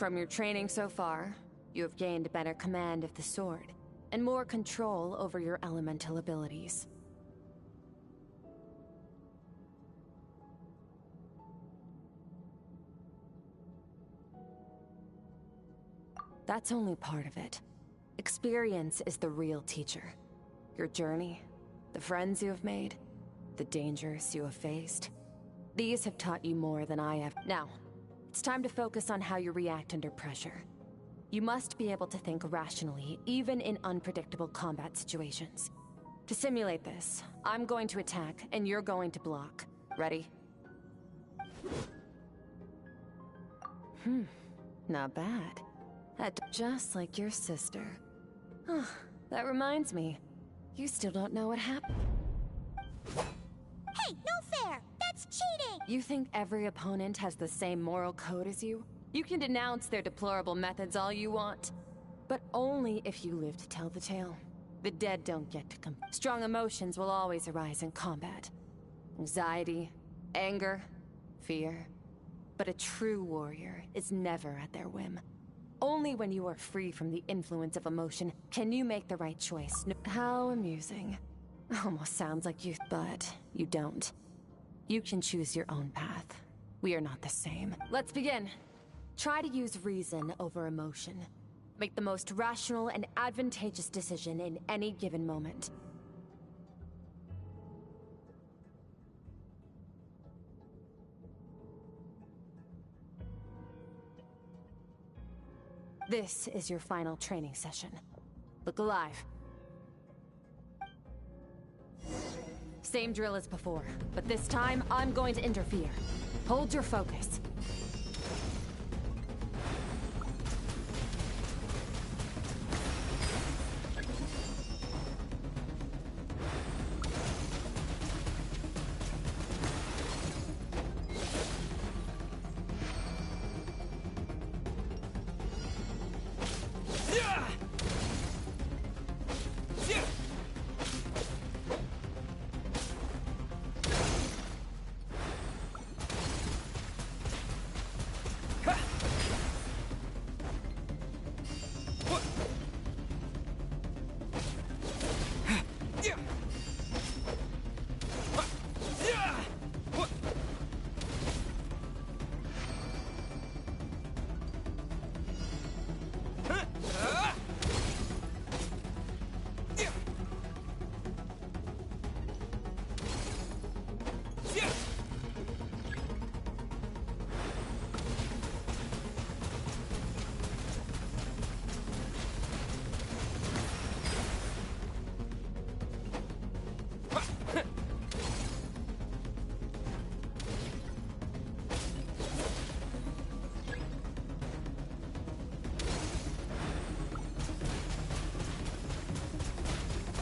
From your training so far, you have gained better command of the sword, and more control over your elemental abilities. That's only part of it. Experience is the real teacher. Your journey, the friends you have made, the dangers you have faced. These have taught you more than I have. Now, it's time to focus on how you react under pressure. You must be able to think rationally, even in unpredictable combat situations. To simulate this, I'm going to attack, and you're going to block. Ready? Not bad. Just like your sister. That reminds me. You still don't know what happened. Hey, no fair! That's cheating! You think every opponent has the same moral code as you? You can denounce their deplorable methods all you want, but only if you live to tell the tale. The dead don't get to come. Strong emotions will always arise in combat. Anxiety, anger, fear. But a true warrior is never at their whim. Only when you are free from the influence of emotion can you make the right choice. How amusing. Almost sounds like you, but you don't. You can choose your own path. We are not the same. Let's begin. Try to use reason over emotion. Make the most rational and advantageous decision in any given moment. This is your final training session. Look alive. Same drill as before, but this time I'm going to interfere. Hold your focus.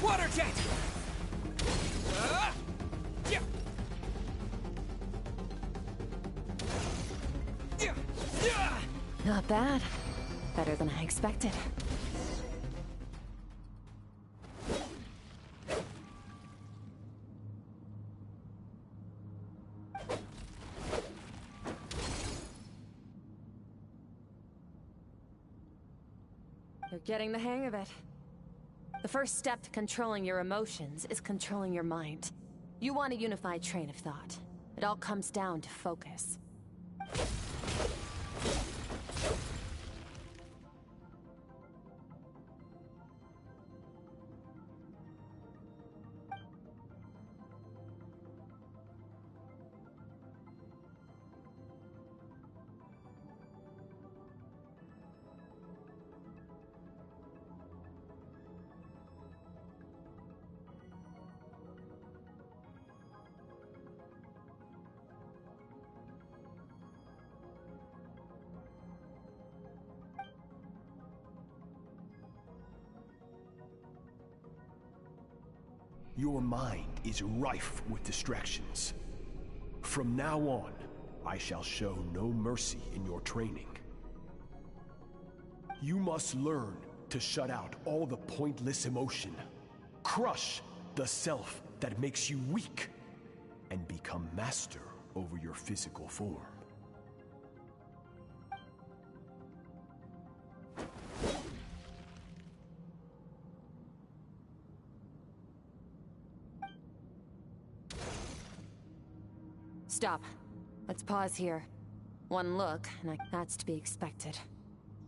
Water jet! Not bad. Better than I expected. You're getting the hang of it. The first step to controlling your emotions is controlling your mind. You want a unified train of thought. It all comes down to focus. Your mind is rife with distractions. From now on, I shall show no mercy in your training. You must learn to shut out all the pointless emotion, crush the self that makes you weak, and become master over your physical form. Stop. Let's pause here. One look, and that's to be expected.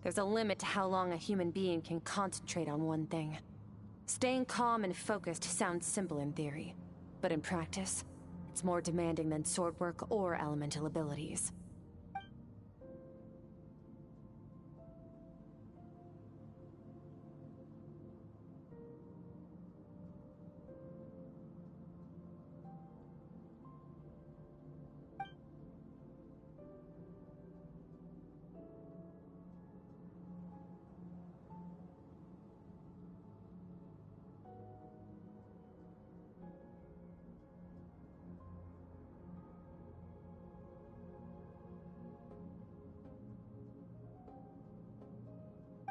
There's a limit to how long a human being can concentrate on one thing. Staying calm and focused sounds simple in theory, but in practice, it's more demanding than sword work or elemental abilities.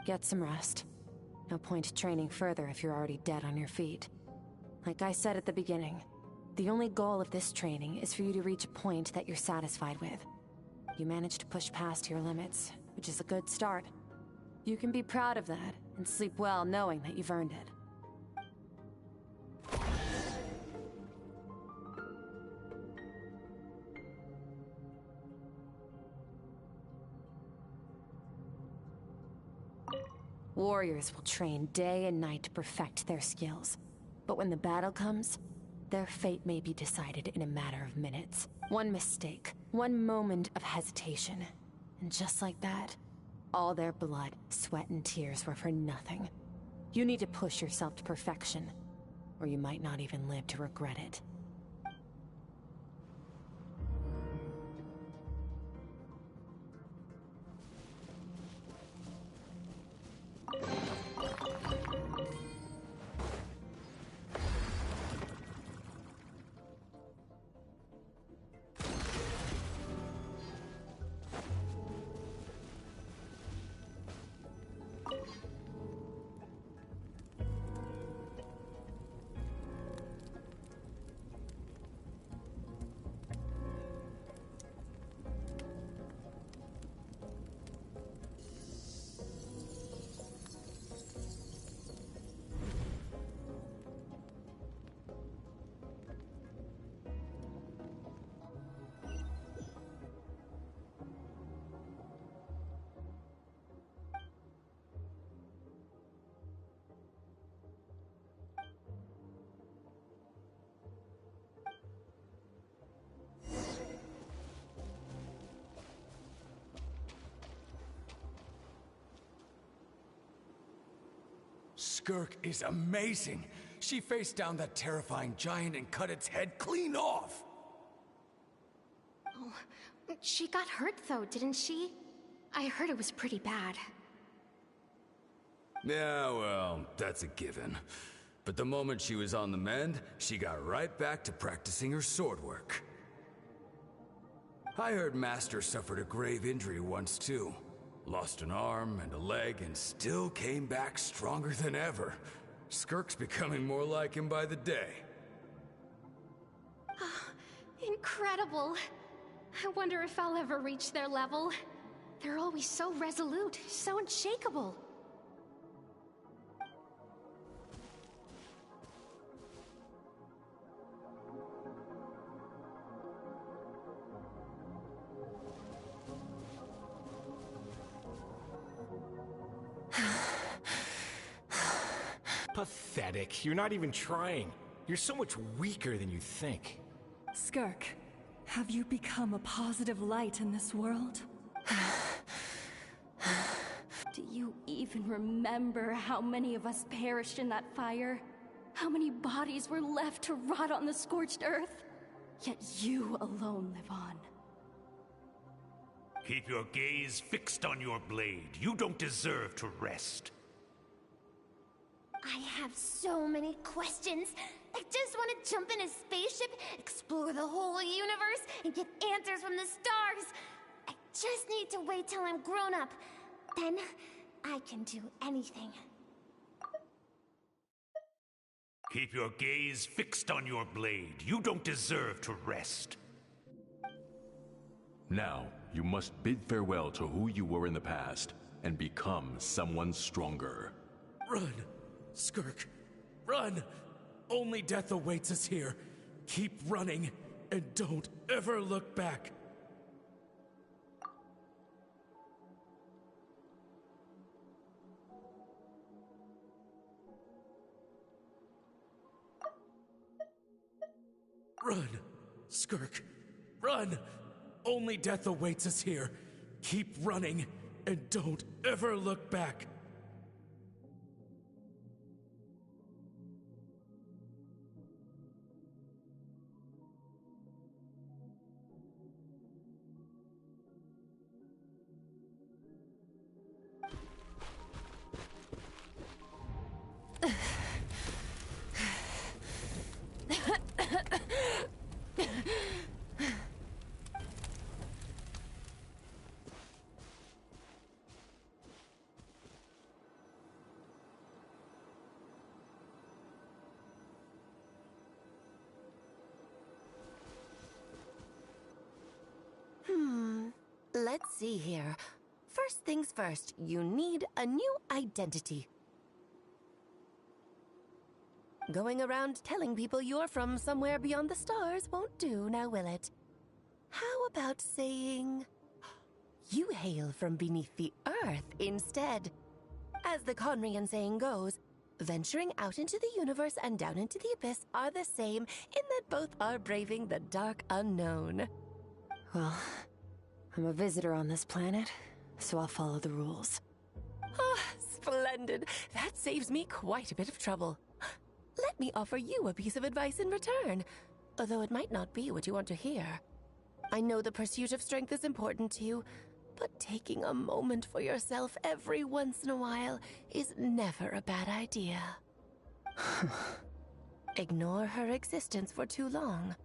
Get some rest. No point training further if you're already dead on your feet. Like I said at the beginning, the only goal of this training is for you to reach a point that you're satisfied with. You managed to push past your limits, which is a good start. You can be proud of that, and sleep well knowing that you've earned it. Warriors will train day and night to perfect their skills. But when the battle comes, their fate may be decided in a matter of minutes. One mistake, one moment of hesitation. And just like that, all their blood, sweat, and tears were for nothing. You need to push yourself to perfection, or you might not even live to regret it. Skirk is amazing. She faced down that terrifying giant and cut its head clean off. Oh, she got hurt though, didn't she? I heard it was pretty bad. Yeah, well, that's a given. But the moment she was on the mend, she got right back to practicing her sword work. I heard Master suffered a grave injury once too. Lost an arm and a leg and still came back stronger than ever. Skirk's becoming more like him by the day. Incredible. I wonder if I'll ever reach their level. They're always so resolute, so unshakable. Pathetic. You're not even trying. You're so much weaker than you think. Skirk, have you become a positive light in this world? Do you even remember how many of us perished in that fire? How many bodies were left to rot on the scorched earth? Yet you alone live on. Keep your gaze fixed on your blade. You don't deserve to rest. I have so many questions. I just want to jump in a spaceship, explore the whole universe, and get answers from the stars. I just need to wait till I'm grown up. Then, I can do anything. Keep your gaze fixed on your blade. You don't deserve to rest. Now, you must bid farewell to who you were in the past, and become someone stronger. Run! Skirk, run! Only death awaits us here. Keep running. and don't ever look back. Run, Skirk, run! Only death awaits us here. Keep running, and don't ever look back. Let's see here. First things first, you need a new identity. Going around telling people you're from somewhere beyond the stars won't do, now will it? How about saying you hail from beneath the earth instead? As the Conrian saying goes, venturing out into the universe and down into the abyss are the same in that both are braving the dark unknown. Well, I'm a visitor on this planet, so I'll follow the rules. Ah, splendid. That saves me quite a bit of trouble. Let me offer you a piece of advice in return, although it might not be what you want to hear. I know the pursuit of strength is important to you, but taking a moment for yourself every once in a while is never a bad idea. Ignore her existence for too long,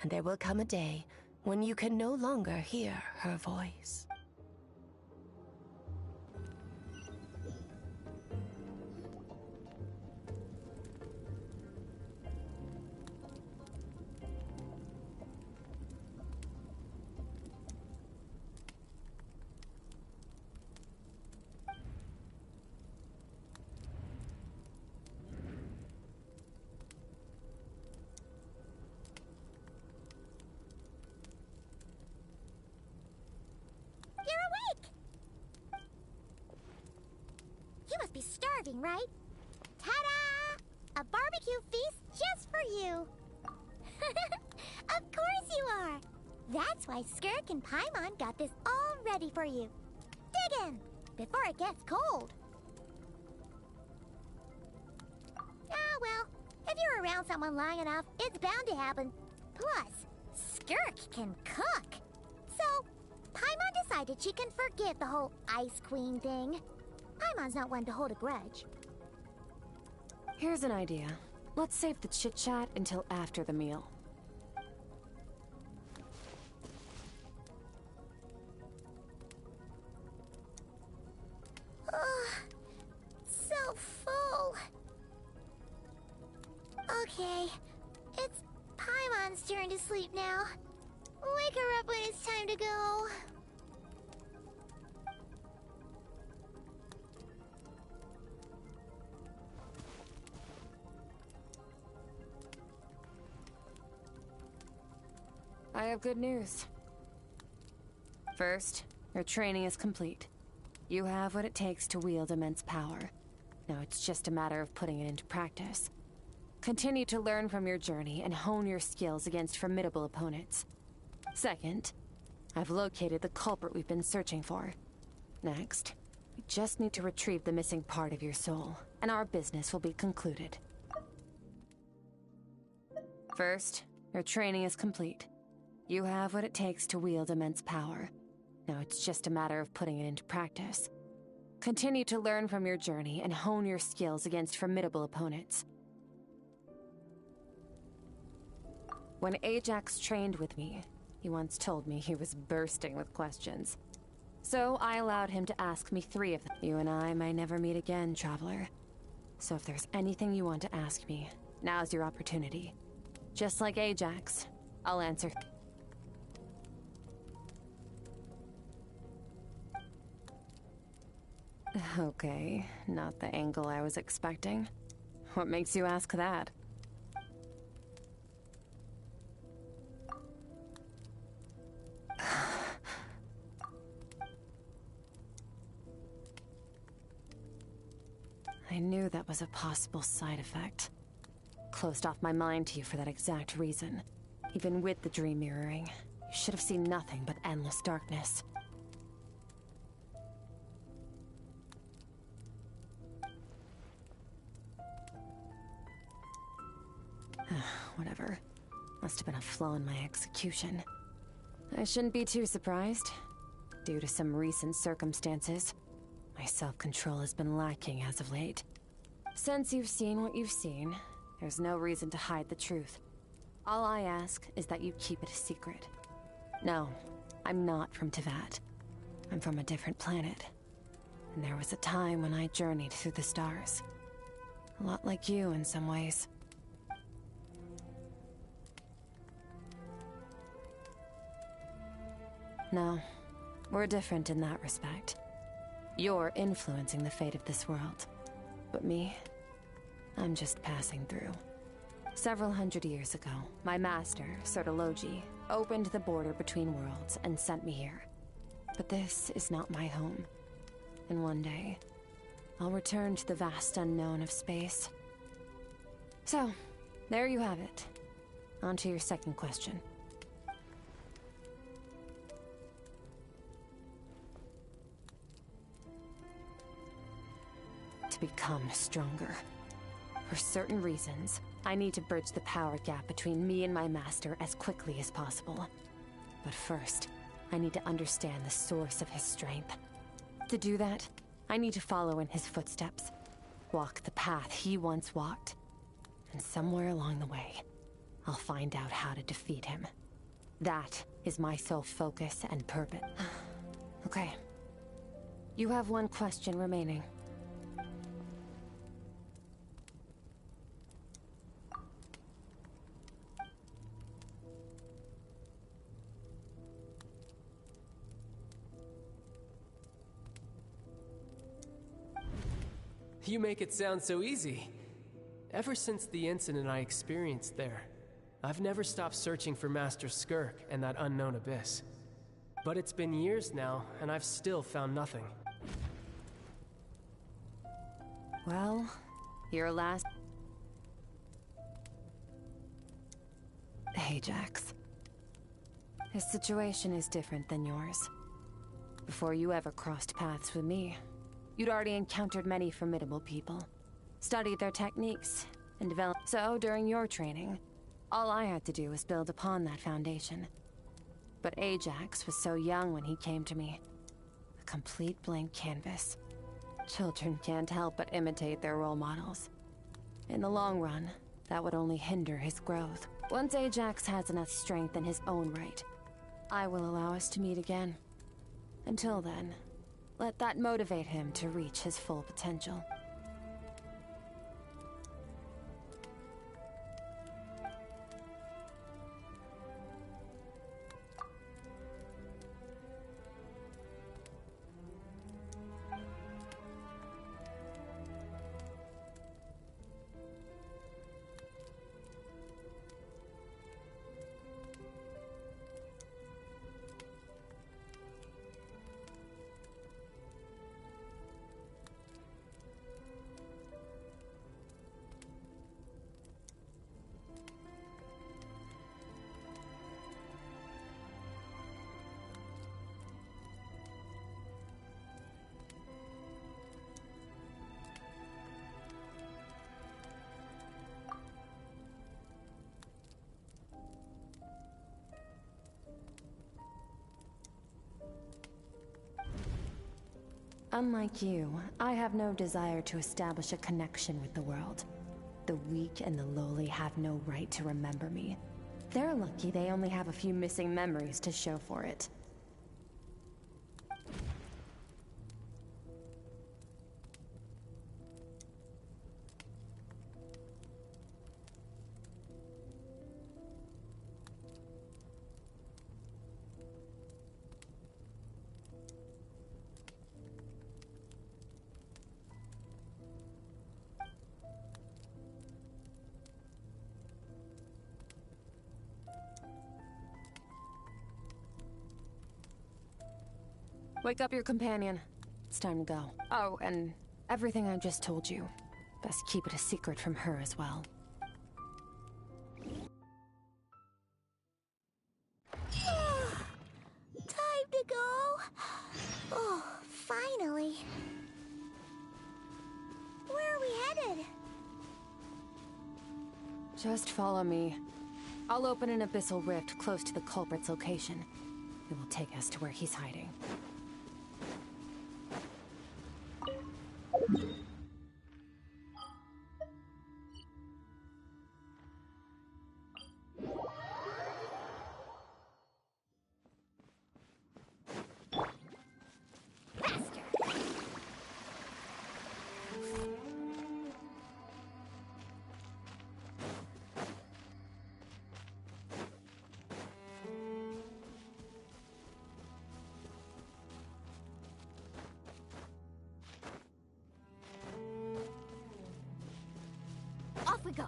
and there will come a day when you can no longer hear her voice. Be starving, right? Ta-da! A barbecue feast just for you! Of course you are! That's why Skirk and Paimon got this all ready for you. Dig in, before it gets cold. Ah, well, if you're around someone long enough, it's bound to happen. Plus, Skirk can cook. So, Paimon decided she can forget the whole Ice Queen thing. Paimon's not one to hold a grudge. Here's an idea. Let's save the chit-chat until after the meal. So full. Okay, it's Paimon's turn to sleep now. Wake her up when it's time to go. I have good news. First, your training is complete. You have what it takes to wield immense power. Now it's just a matter of putting it into practice. Continue to learn from your journey and hone your skills against formidable opponents. Second, I've located the culprit we've been searching for. Next, we just need to retrieve the missing part of your soul, and our business will be concluded. First, your training is complete. You have what it takes to wield immense power. Now it's just a matter of putting it into practice. Continue to learn from your journey and hone your skills against formidable opponents. When Ajax trained with me, he once told me he was bursting with questions. So I allowed him to ask me 3 of them. You and I may never meet again, Traveler. So if there's anything you want to ask me, now's your opportunity. Just like Ajax, I'll answer. Okay, not the angle I was expecting. What makes you ask that? I knew that was a possible side effect. Closed off my mind to you for that exact reason. Even with the dream mirroring, you should have seen nothing but endless darkness. Whatever. Must have been a flaw in my execution. I shouldn't be too surprised. Due to some recent circumstances, my self-control has been lacking as of late. Since you've seen what you've seen, there's no reason to hide the truth. All I ask is that you keep it a secret. No, I'm not from Teyvat. I'm from a different planet. And there was a time when I journeyed through the stars. A lot like you in some ways. No, we're different in that respect. You're influencing the fate of this world. But me, I'm just passing through. Several hundred years ago, my master, Sertologi, opened the border between worlds and sent me here. But this is not my home. And one day, I'll return to the vast unknown of space. So, there you have it. On to your second question. To become stronger. For certain reasons, I need to bridge the power gap between me and my master as quickly as possible. But first, I need to understand the source of his strength. To do that, I need to follow in his footsteps. Walk the path he once walked. And somewhere along the way, I'll find out how to defeat him. That is my sole focus and purpose. Okay. You have one question remaining. You make it sound so easy. Ever since the incident I experienced there, I've never stopped searching for Master Skirk and that unknown abyss. But it's been years now, and I've still found nothing. Well, your last... Ajax. His situation is different than yours. Before you ever crossed paths with me, you'd already encountered many formidable people, studied their techniques, and developed. So, during your training, all I had to do was build upon that foundation. But Ajax was so young when he came to me. A complete blank canvas. Children can't help but imitate their role models. In the long run, that would only hinder his growth. Once Ajax has enough strength in his own right, I will allow us to meet again. Until then, let that motivate him to reach his full potential. Unlike you, I have no desire to establish a connection with the world. The weak and the lowly have no right to remember me. They're lucky they only have a few missing memories to show for it. Wake up your companion. It's time to go. Oh, and everything I just told you, Best keep it a secret from her as well. Time to go. Oh, finally. Where are we headed? Just follow me. I'll open an abyssal rift close to the culprit's location. It will take us to where he's hiding. Off we go.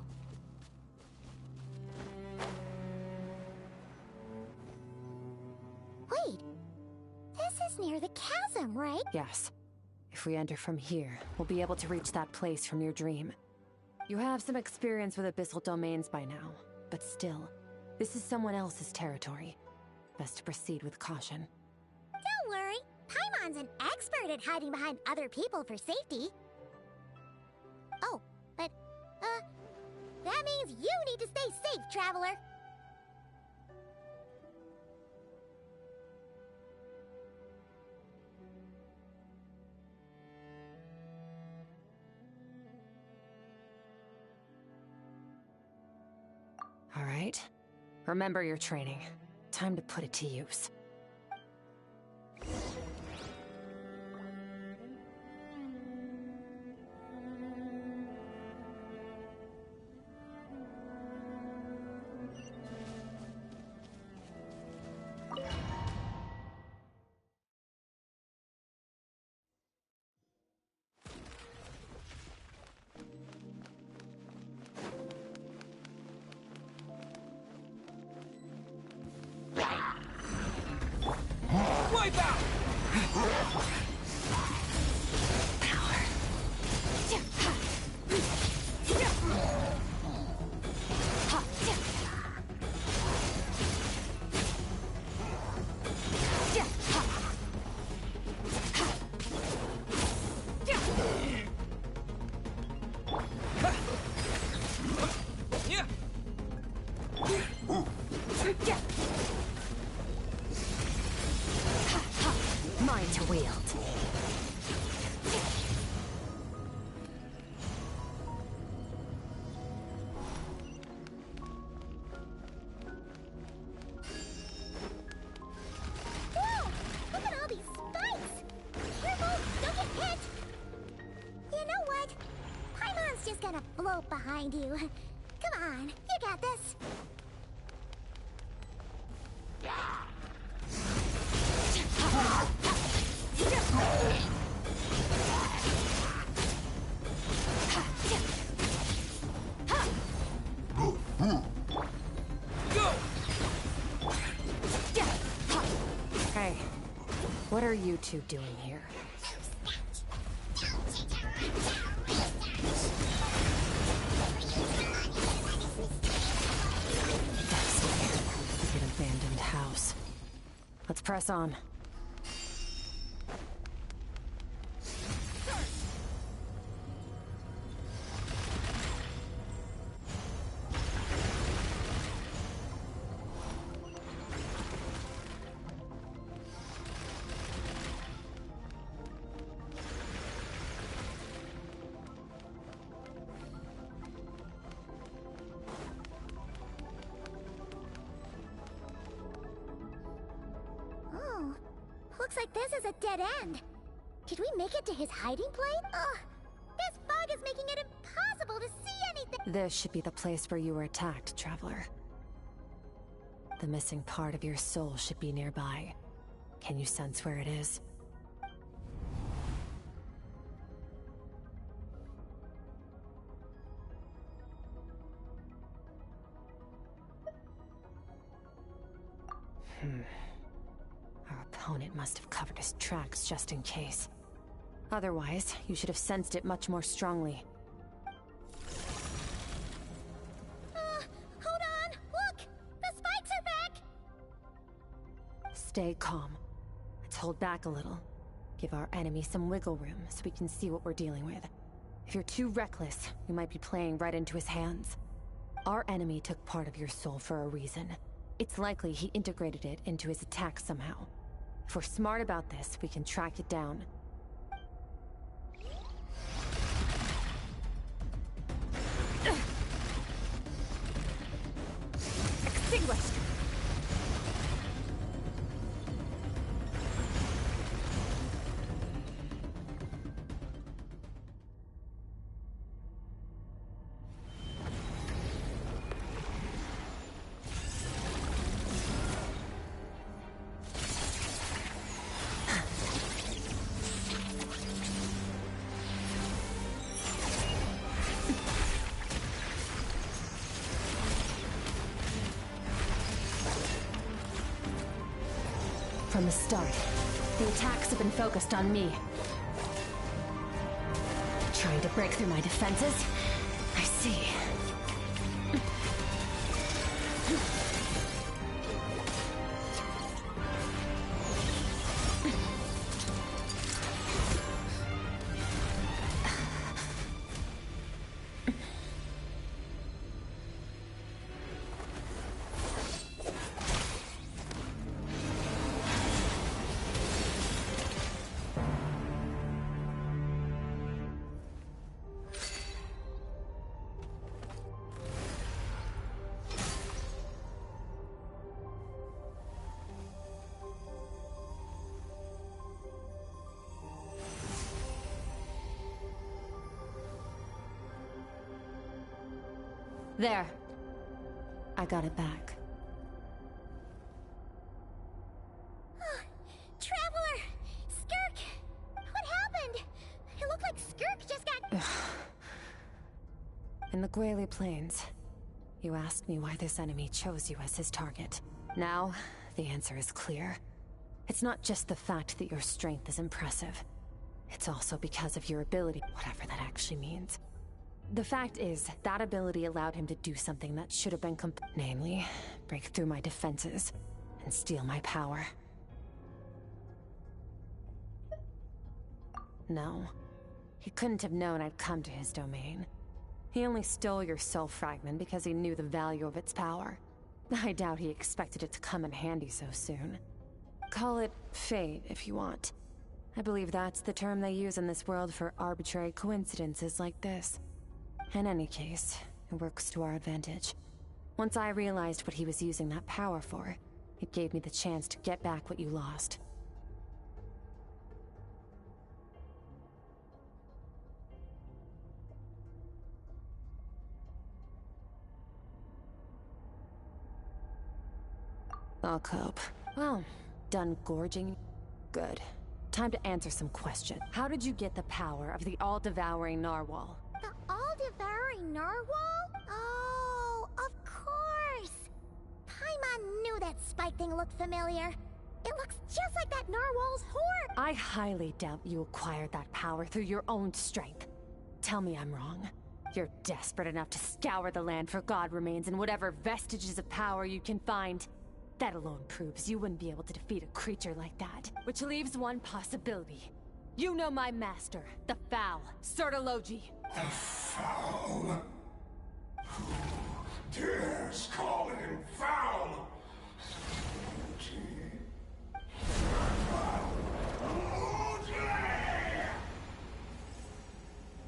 Wait. This is near the chasm, right? Yes. If we enter from here, we'll be able to reach that place from your dream. You have some experience with abyssal domains by now, but still, this is someone else's territory. Best to proceed with caution. Don't worry. Paimon's an expert at hiding behind other people for safety. Oh, but, that means you need to stay safe, traveler. All right. Remember your training. Time to put it to use. Wipe out! Mine to wield. Whoa! Look at all these spikes! Careful! Don't get hit! You know what? Paimon's just gonna float behind you. Come on, you got this. Hey, what are you two doing here? An abandoned house. Let's press on. Oh, looks like this is a dead end. Did we make it to his hiding place? Ugh, this fog is making it impossible to see anything. This should be the place where you were attacked, traveler. The missing part of your soul should be nearby. Can you sense where it is? Our opponent must have covered his tracks just in case. Otherwise, you should have sensed it much more strongly. Stay calm. Let's hold back a little. Give our enemy some wiggle room so we can see what we're dealing with. If you're too reckless, we might be playing right into his hands. Our enemy took part of your soul for a reason. It's likely he integrated it into his attack somehow. If we're smart about this, we can track it down. Extinguished! From the start, the attacks have been focused on me. Trying to break through my defenses? I see. There. I got it back. Traveler! Skirk! What happened? It looked like Skirk just got... In the Guili Plains, you asked me why this enemy chose you as his target. Now, the answer is clear. It's not just the fact that your strength is impressive. It's also because of your ability, whatever that actually means. The fact is, that ability allowed him to do something that should have been namely, break through my defenses and steal my power. No, he couldn't have known I'd come to his domain. He only stole your soul fragment because he knew the value of its power. I doubt he expected it to come in handy so soon. Call it fate if you want. I believe that's the term they use in this world for arbitrary coincidences like this. In any case, it works to our advantage. Once I realized what he was using that power for, it gave me the chance to get back what you lost. I'll cope. Well, done gorging? Good. Time to answer some questions. How did you get the power of the all-devouring narwhal? The all-devouring narwhal? Oh, of course! Paimon knew that spike thing looked familiar. It looks just like that narwhal's horn! I highly doubt you acquired that power through your own strength. Tell me I'm wrong. You're desperate enough to scour the land for god remains and whatever vestiges of power you can find. That alone proves you wouldn't be able to defeat a creature like that. Which leaves one possibility. You know my master, the Foul, Sertologi. The Foul? Who dares call him foul?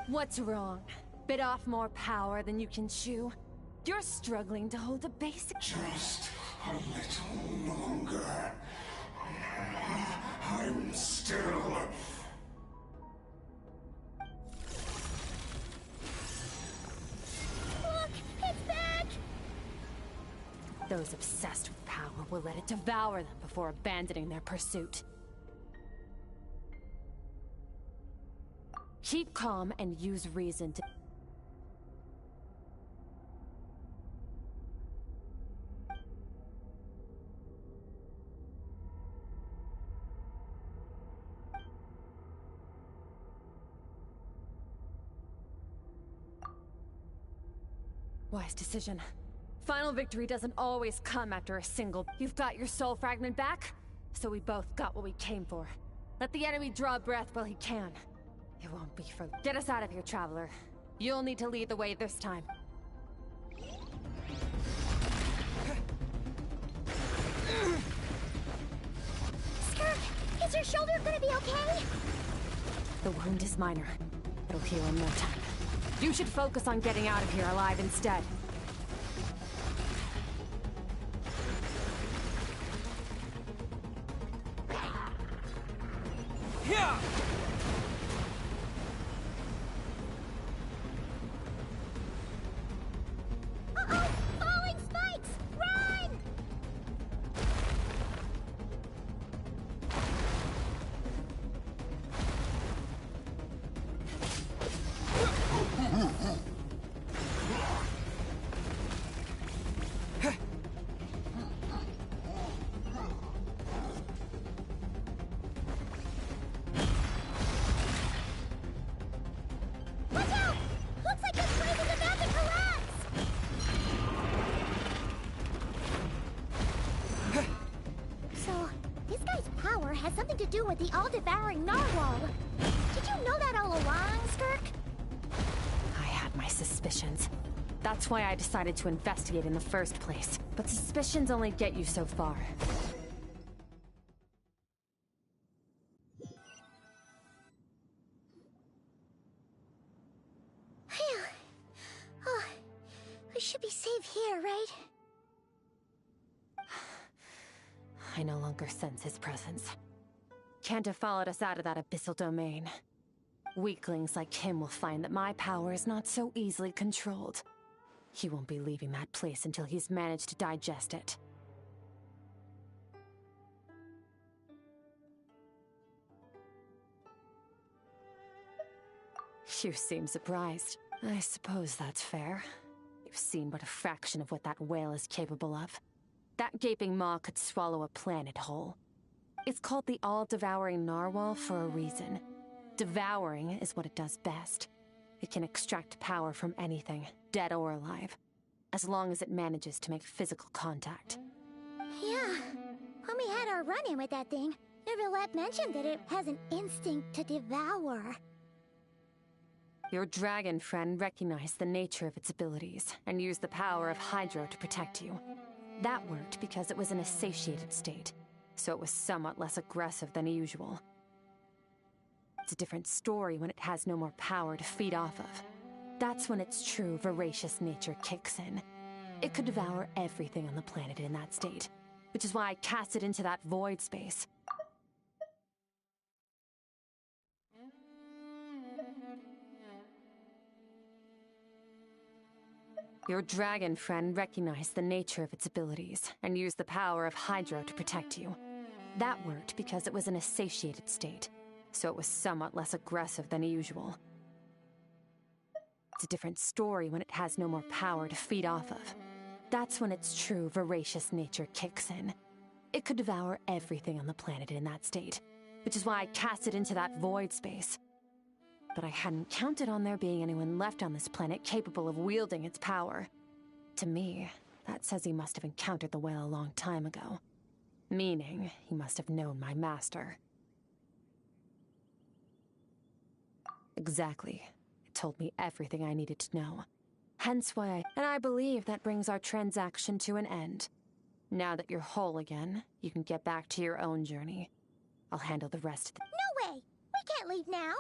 What's wrong? Bit off more power than you can chew? You're struggling to hold a basic... Just a little longer. I'm still... Look! It's back! Those obsessed with power will let it devour them before abandoning their pursuit. Keep calm and use reason to... Wise decision. Final victory doesn't always come after a single... You've got your soul fragment back? So we both got what we came for. Let the enemy draw breath while he can. It won't be for... Get us out of here, Traveler. You'll need to lead the way this time. Skirk, is your shoulder gonna be okay? The wound is minor. It'll heal in no time. You should focus on getting out of here alive instead. Yeah! Uh-oh! Falling spikes! Run! Watch out! Looks like this place is about to collapse! So, this guy's power has something to do with the all-devouring narwhal. Did you know that all along, Skirk? I had my suspicions. That's why I decided to investigate in the first place. But suspicions only get you so far. Phew. Oh, we should be safe here, right? I no longer sense his presence. Can't have followed us out of that abyssal domain. Weaklings like him will find that my power is not so easily controlled. He won't be leaving that place until he's managed to digest it. You seem surprised. I suppose that's fair. You've seen but a fraction of what that whale is capable of. That gaping maw could swallow a planet whole. It's called the all-devouring narwhal for a reason. Devouring is what it does best. It can extract power from anything, dead or alive, as long as it manages to make physical contact. Yeah. When we had our run-in with that thing, Neverlet mentioned that it has an instinct to devour. Your dragon friend recognized the nature of its abilities and used the power of Hydro to protect you. That worked because it was in a satiated state, so it was somewhat less aggressive than usual. It's a different story when it has no more power to feed off of. That's when its true, voracious nature kicks in. It could devour everything on the planet in that state, which is why I cast it into that void space. Your dragon friend recognized the nature of its abilities and used the power of Hydro to protect you. That worked because it was in a satiated state, so it was somewhat less aggressive than usual. It's a different story when it has no more power to feed off of. That's when its true, voracious nature kicks in. It could devour everything on the planet in that state, which is why I cast it into that void space. But I hadn't counted on there being anyone left on this planet capable of wielding its power. To me, that says he must have encountered the whale a long time ago. Meaning, he must have known my master. Exactly. It told me everything I needed to know. Hence why I believe that brings our transaction to an end. Now that you're whole again, you can get back to your own journey. I'll handle the rest of the— No way! We can't leave now!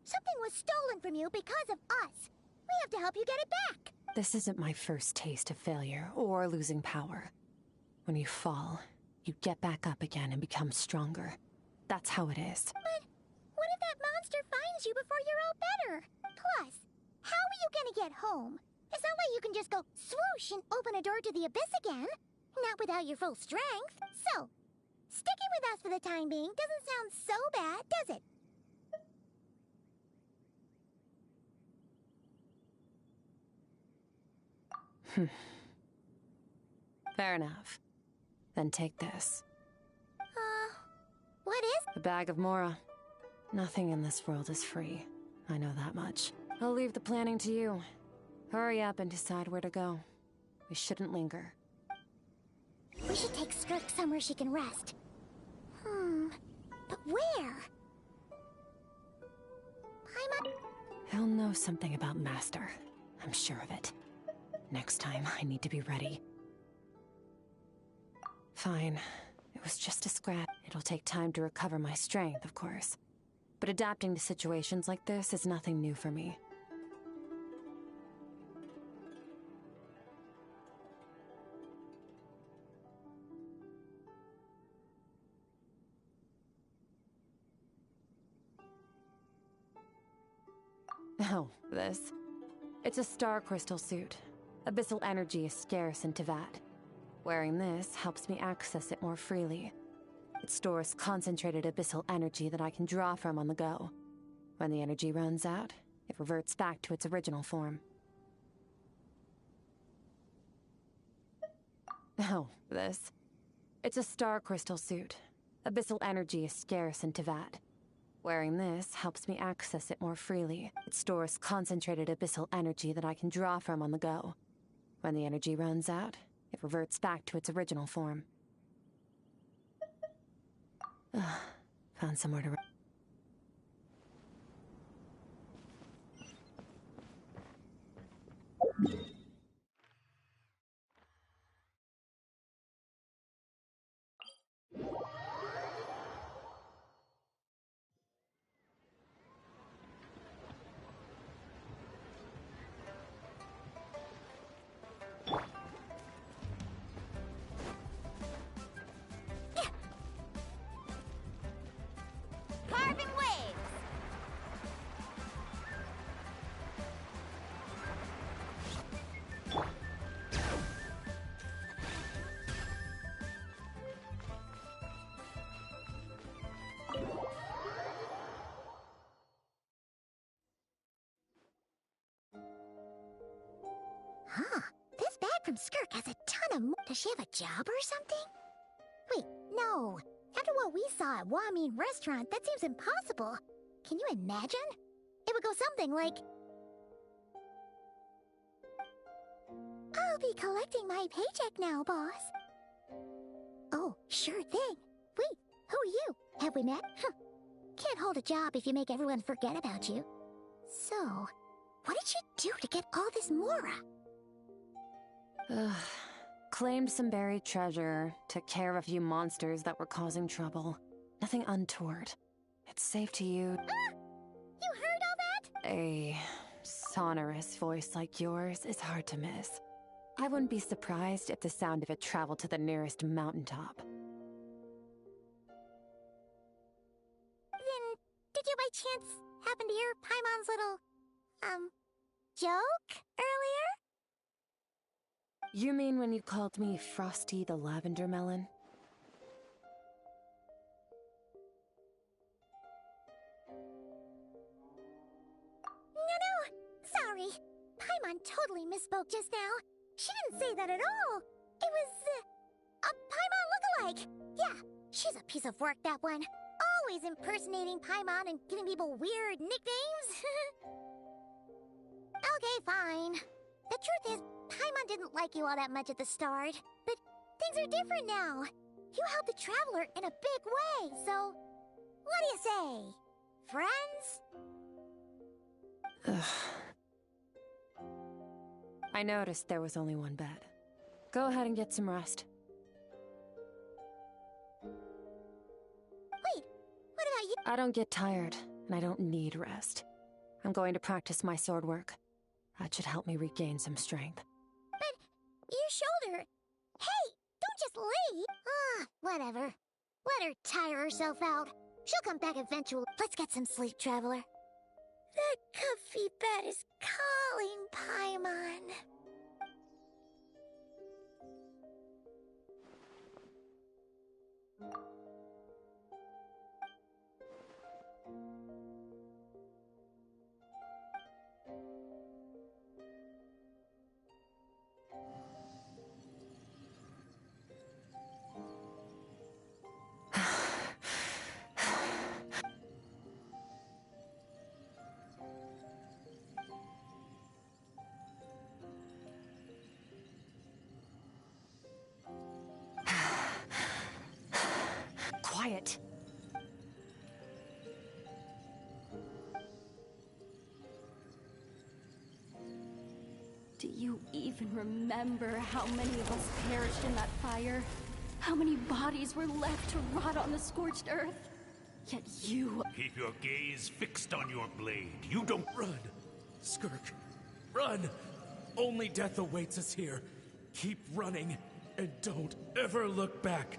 Something was stolen from you because of us. We have to help you get it back. This isn't my first taste of failure or losing power. When you fall, you get back up again and become stronger. That's how it is. But what if that monster finds you before you're all better? Plus, how are you gonna get home? It's not like you can just go swoosh and open a door to the abyss again. Not without your full strength. So, sticking with us for the time being doesn't sound so bad, does it? Fair enough. Then take this. What is— A bag of Mora. Nothing in this world is free. I know that much. I'll leave the planning to you. Hurry up and decide where to go. We shouldn't linger. We should take Skirk somewhere she can rest. But where? Paimon... He'll know something about Master. I'm sure of it. Next time, I need to be ready. Fine. It was just a scrap. It'll take time to recover my strength, of course. But adapting to situations like this is nothing new for me. Oh, this. It's a star crystal suit. Abyssal energy is scarce in Teyvat. Wearing this helps me access it more freely. It stores concentrated abyssal energy that I can draw from on the go. When the energy runs out, it reverts back to its original form. Oh, this. It's a star crystal suit. Abyssal energy is scarce in Teyvat. Wearing this helps me access it more freely. It stores concentrated abyssal energy that I can draw from on the go. When the energy runs out, it reverts back to its original form. Found somewhere to... Carving waves! Huh. This bag from Skirk has a ton of Does she have a job or something? Wait, no. After what we saw at Wamin Restaurant, that seems impossible. Can you imagine? It would go something like... I'll be collecting my paycheck now, boss. Oh, sure thing. Wait, who are you? Have we met? Can't hold a job if you make everyone forget about you. So, what did you do to get all this Mora? Claimed some buried treasure, took care of a few monsters that were causing trouble. Nothing untoward. It's safe to use. Ah! You heard all that? A sonorous voice like yours is hard to miss. I wouldn't be surprised if the sound of it traveled to the nearest mountaintop. Then, did you by chance happen to hear Paimon's little, joke earlier? You mean when you called me Frosty the Lavender Melon? No, sorry. Paimon totally misspoke just now. She didn't say that at all. It was, a Paimon lookalike. Yeah, she's a piece of work, that one. Always impersonating Paimon and giving people weird nicknames. Okay, fine. The truth is, Paimon didn't like you all that much at the start. But things are different now. You helped the Traveler in a big way, so... What do you say? Friends? Ugh. I noticed there was only one bed. Go ahead and get some rest. Wait, what about you? I don't get tired, and I don't need rest. I'm going to practice my sword work. That should help me regain some strength. But your shoulder... Hey, don't just leave! Whatever. Let her tire herself out. She'll come back eventually. Let's get some sleep, Traveler. That comfy bed is calling, Paimon. quiet. Do you even remember how many of us perished in that fire? How many bodies were left to rot on the scorched earth? Yet you... Keep your gaze fixed on your blade. You don't... Run, Skirk. Run! Only death awaits us here. Keep running, and don't ever look back.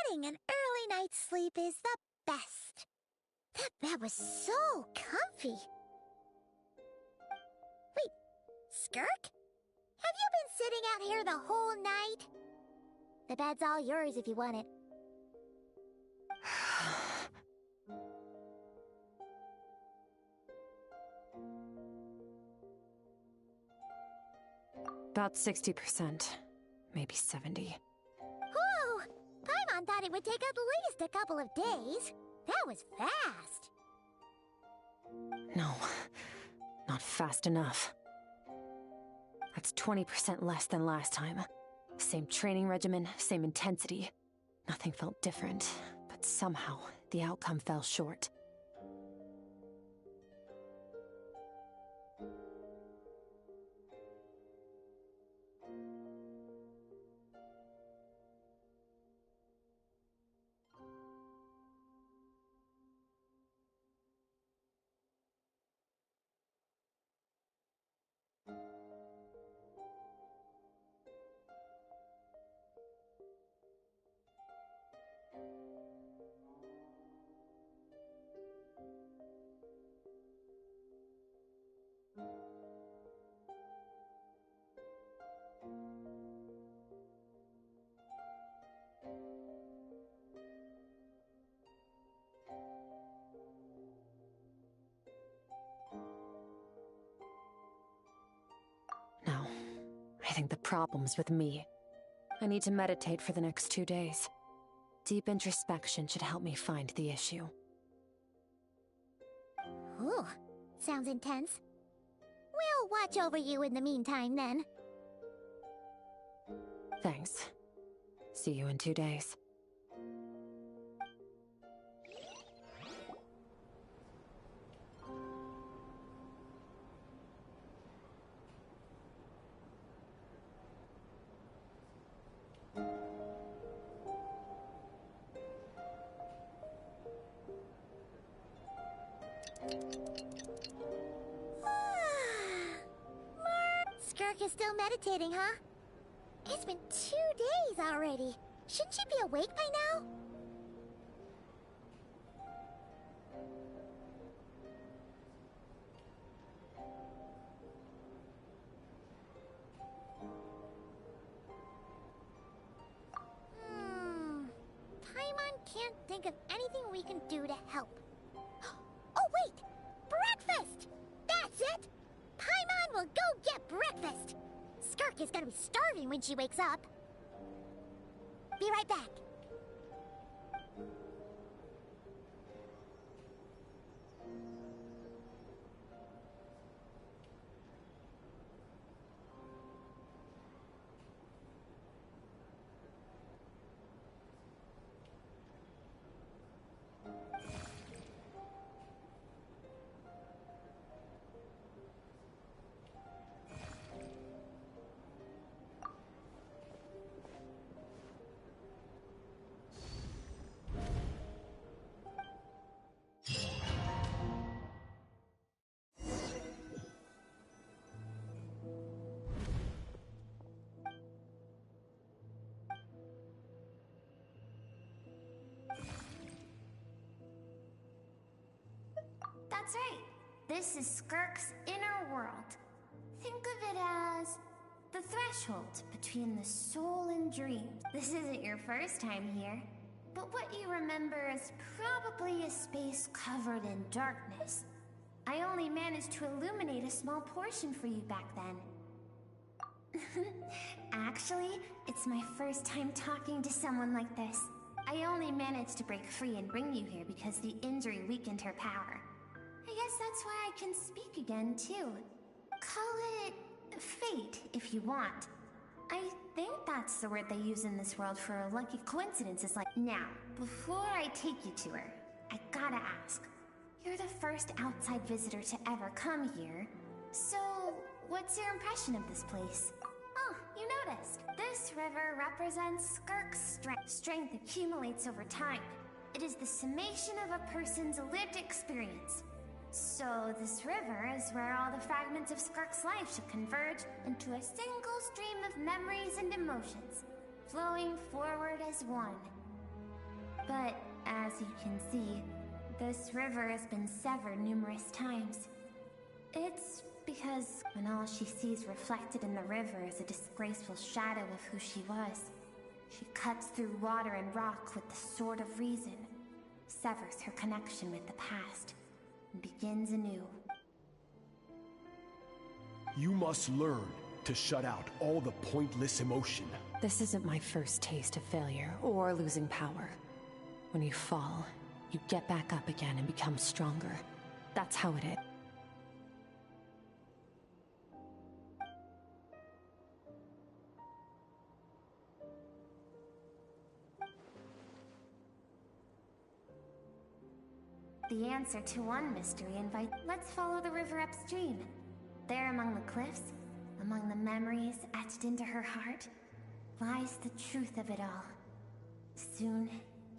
Getting an early night's sleep is the best. That bed was so comfy. Wait, Skirk? Have you been sitting out here the whole night? The bed's all yours if you want it. About 60%, maybe 70. Whew! Paimon thought it would take at least a couple of days. That was fast. No, not fast enough. That's 20% less than last time. Same training regimen, same intensity. Nothing felt different, but somehow the outcome fell short. No, I think the problem's with me. I need to meditate for the next 2 days. Deep introspection should help me find the issue. Ooh, sounds intense. We'll watch over you in the meantime, then. Thanks. See you in 2 days. Skirk is still meditating, huh? It's been 2 days already. Shouldn't she be awake by now? Paimon can't think of anything we can do to help. Oh wait! Breakfast! That's it! Paimon will go get breakfast! Skirk is gonna be starving when she wakes up. Be right back. That's right. This is Skirk's inner world. Think of it as the threshold between the soul and dreams. This isn't your first time here, but what you remember is probably a space covered in darkness. I only managed to illuminate a small portion for you back then. Actually, it's my first time talking to someone like this. I only managed to break free and bring you here because the injury weakened her power. I guess that's why I can speak again, too. Call it fate, if you want. I think that's the word they use in this world for lucky coincidences like... Now, before I take you to her, I gotta ask. You're the first outside visitor to ever come here, so what's your impression of this place? Oh, you noticed. This river represents Skirk's strength. Strength accumulates over time. It is the summation of a person's lived experience. So this river is where all the fragments of Skirk's life should converge into a single stream of memories and emotions, flowing forward as one. But as you can see, this river has been severed numerous times. It's because when all she sees reflected in the river is a disgraceful shadow of who she was, she cuts through water and rock with the sword of reason, severs her connection with the past, and begins anew. You must learn to shut out all the pointless emotion. This isn't my first taste of failure or losing power. When you fall, you get back up again and become stronger. That's how it is. The answer to one mystery invites... Let's follow the river upstream. There among the cliffs, among the memories etched into her heart, lies the truth of it all. Soon,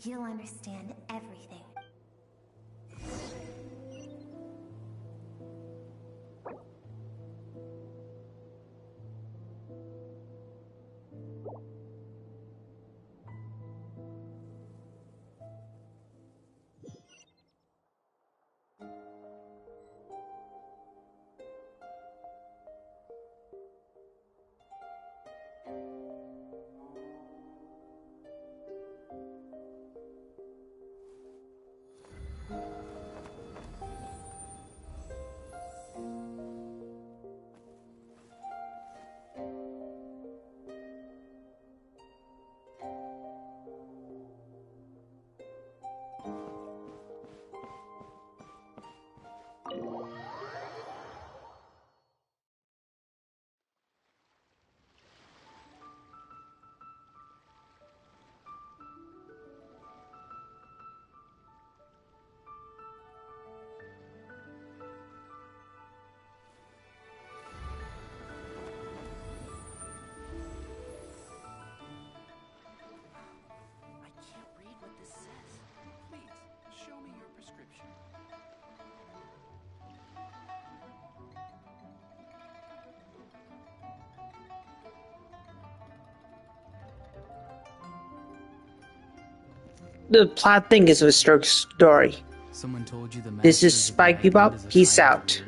you'll understand everything. The plot thickens with Skirk Story. Someone told you the This is Spike Bebop. Peace out.